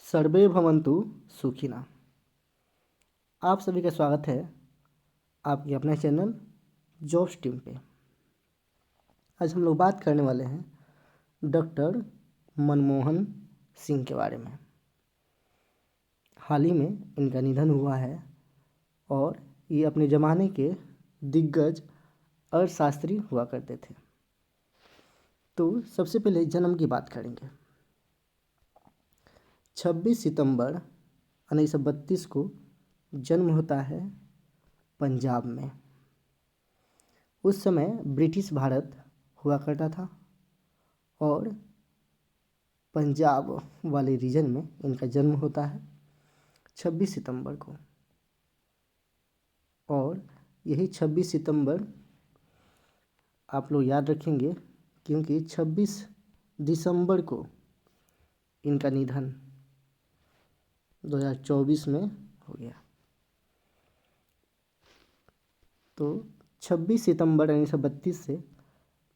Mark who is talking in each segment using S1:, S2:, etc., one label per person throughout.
S1: सर्वे भवन्तु सुखिनः। आप सभी का स्वागत है आपके अपने चैनल जॉब्स टीम पे। आज हम लोग बात करने वाले हैं डॉक्टर मनमोहन सिंह के बारे में। हाल ही में इनका निधन हुआ है और ये अपने ज़माने के दिग्गज अर्थशास्त्री हुआ करते थे। तो सबसे पहले जन्म की बात करेंगे। 26 सितंबर 1932 को जन्म होता है पंजाब में। उस समय ब्रिटिश भारत हुआ करता था और पंजाब वाले रीजन में इनका जन्म होता है 26 सितंबर को। और यही 26 सितंबर आप लोग याद रखेंगे क्योंकि 26 दिसंबर को इनका निधन 2024 में हो गया। तो 26 सितंबर 1932 से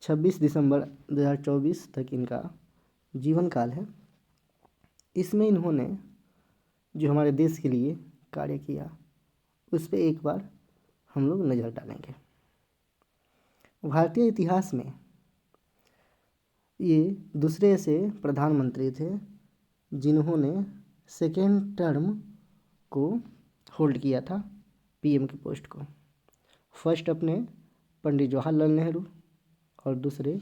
S1: 26 दिसंबर 2024 तक इनका जीवन काल है। इसमें इन्होंने जो हमारे देश के लिए कार्य किया उस पर एक बार हम लोग नज़र डालेंगे। भारतीय इतिहास में ये दूसरे ऐसे प्रधानमंत्री थे जिन्होंने सेकेंड टर्म को होल्ड किया था पीएम की पोस्ट को। फर्स्ट अपने पंडित जवाहरलाल नेहरू और दूसरे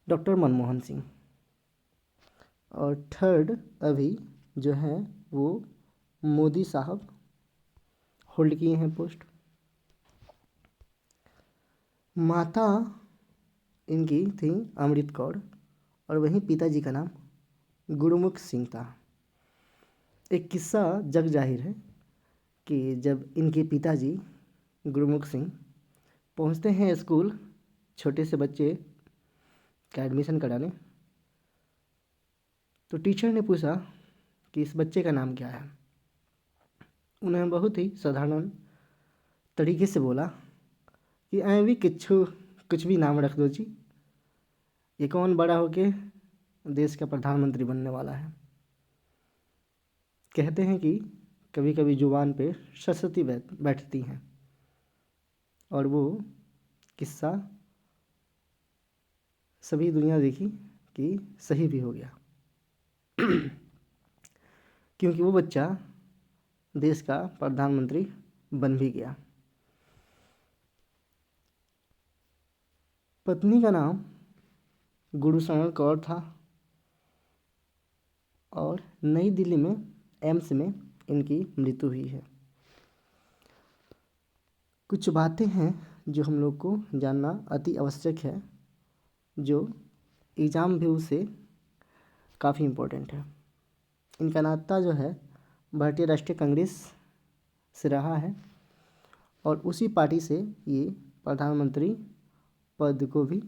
S1: डॉक्टर मनमोहन सिंह, और थर्ड अभी जो है वो मोदी साहब होल्ड किए हैं पोस्ट। माता इनकी थी अमृत कौर और वहीं पिताजी का नाम गुरुमुख सिंह था। एक किस्सा जग जाहिर है कि जब इनके पिताजी गुरुमुख सिंह पहुंचते हैं स्कूल छोटे से बच्चे का एडमिशन कराने, तो टीचर ने पूछा कि इस बच्चे का नाम क्या है। उन्होंने बहुत ही साधारण तरीके से बोला कि ऐ भी कुछ भी नाम रख दो जी, ये कौन बड़ा होके देश का प्रधानमंत्री बनने वाला है। कहते हैं कि कभी कभी जुबान पे सरस्वती बैठती हैं, और वो किस्सा सभी दुनिया देखी कि सही भी हो गया क्योंकि वो बच्चा देश का प्रधानमंत्री बन भी गया। पत्नी का नाम गुरुशरण कौर था और नई दिल्ली में एम्स में इनकी मृत्यु हुई है। कुछ बातें हैं जो हम लोग को जानना अति आवश्यक है, जो एग्ज़ाम व्यू से काफ़ी इम्पोर्टेंट है। इनका नाता जो है भारतीय राष्ट्रीय कांग्रेस से रहा है और उसी पार्टी से ये प्रधानमंत्री पद को भी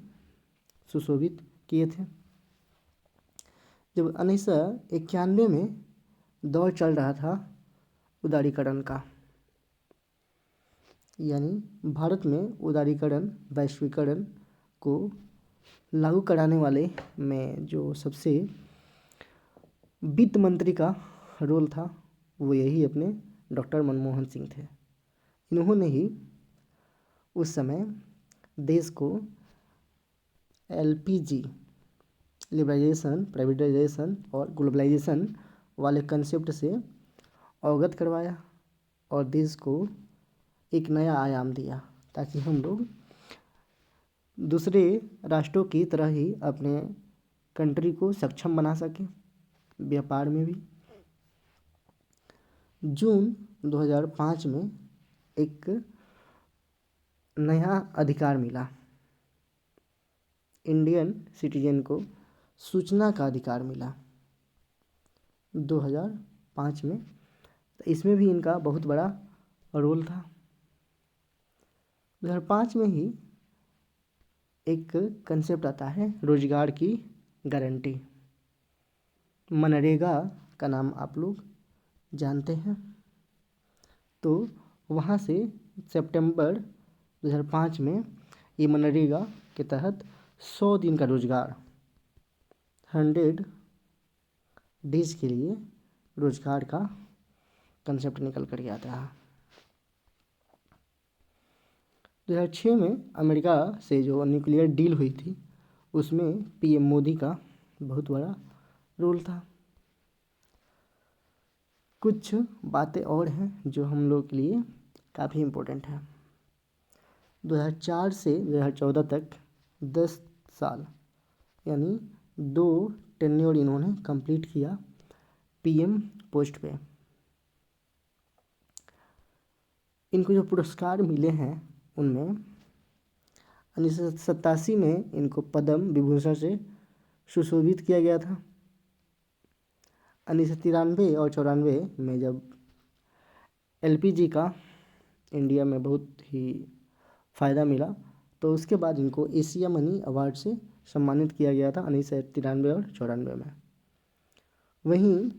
S1: सुशोभित किए थे। जब 1991 में दौर चल रहा था उदारीकरण का, यानी भारत में उदारीकरण वैश्वीकरण को लागू कराने वाले में जो सबसे वित्त मंत्री का रोल था वो यही अपने डॉक्टर मनमोहन सिंह थे। इन्होंने ही उस समय देश को एलपीजी लिबरलाइजेशन, प्राइवेटाइजेशन और ग्लोबलाइजेशन वाले कंसेप्ट से अवगत करवाया और देश को एक नया आयाम दिया ताकि हम लोग दूसरे राष्ट्रों की तरह ही अपने कंट्री को सक्षम बना सकें व्यापार में भी। जून 2005 में एक नया अधिकार मिला, इंडियन सिटीजन को सूचना का अधिकार मिला 2005 में। तो इसमें भी इनका बहुत बड़ा रोल था। 2005 में ही एक कंसेप्ट आता है रोजगार की गारंटी, मनरेगा का नाम आप लोग जानते हैं। तो वहाँ से सितंबर 2005 में ये मनरेगा के तहत 100 दिन का रोजगार 100 देश के लिए रोजगार का कंसेप्ट निकल कर के आता है। 2006 में अमेरिका से जो न्यूक्लियर डील हुई थी उसमें पीएम मोदी का बहुत बड़ा रोल था। कुछ बातें और हैं जो हम लोग के लिए काफ़ी इम्पोर्टेंट है। 2004 से 2014 तक 10 साल यानी 2 टेन्योर इन्होंने कंप्लीट किया पीएम पोस्ट पे। इनको जो पुरस्कार मिले हैं उनमें 1987 में इनको पद्म विभूषण से सुशोभित किया गया था। 1993 और 94 में जब एलपीजी का इंडिया में बहुत ही फ़ायदा मिला तो उसके बाद इनको एशिया मनी अवार्ड से सम्मानित किया गया था 1993 और 94 में। वहीं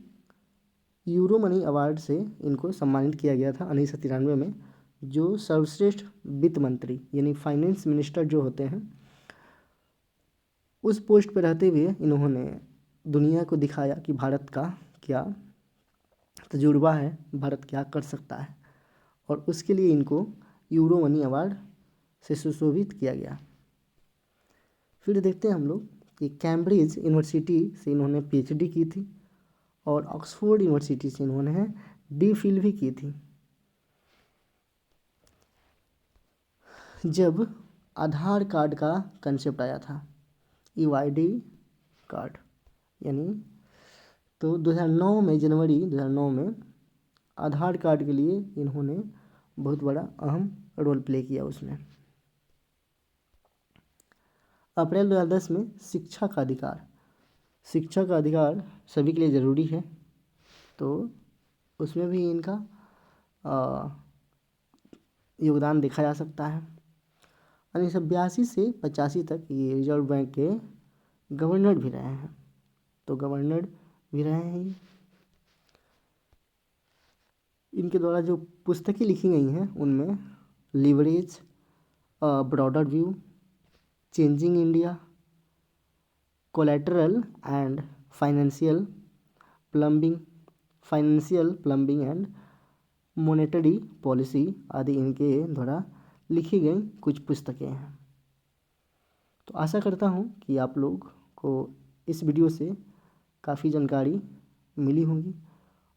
S1: यूरो मनी अवार्ड से इनको सम्मानित किया गया था 1993 में, जो सर्वश्रेष्ठ वित्त मंत्री यानी फाइनेंस मिनिस्टर जो होते हैं उस पोस्ट पर रहते हुए इन्होंने दुनिया को दिखाया कि भारत का क्या तजुर्बा है, भारत क्या कर सकता है, और उसके लिए इनको यूरो मनी अवार्ड से सुशोभित किया गया। फिर देखते हैं हम लोग कि कैम्ब्रिज यूनिवर्सिटी से इन्होंने पीएचडी की थी और ऑक्सफोर्ड यूनिवर्सिटी से इन्होंने डीफिल भी की थी। जब आधार कार्ड का कंसेप्ट आया था, यूआईडी कार्ड यानी, तो 2009 में जनवरी 2009 में आधार कार्ड के लिए इन्होंने बहुत बड़ा अहम रोल प्ले किया उसमें। अप्रैल 2010 में शिक्षा का अधिकार सभी के लिए ज़रूरी है, तो उसमें भी इनका योगदान देखा जा सकता है। 1982 से 85 तक ये रिजर्व बैंक के गवर्नर भी रहे हैं, तो गवर्नर भी रहे हैं। इनके द्वारा जो पुस्तकें लिखी गई हैं उनमें leverage, broader view, changing India, collateral and financial plumbing and monetary policy आदि इनके द्वारा लिखी गई कुछ पुस्तकें हैं। तो आशा करता हूँ कि आप लोग को इस वीडियो से काफ़ी जानकारी मिली होगी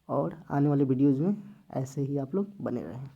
S1: और आने वाले वीडियोज़ में ऐसे ही आप लोग बने रहें।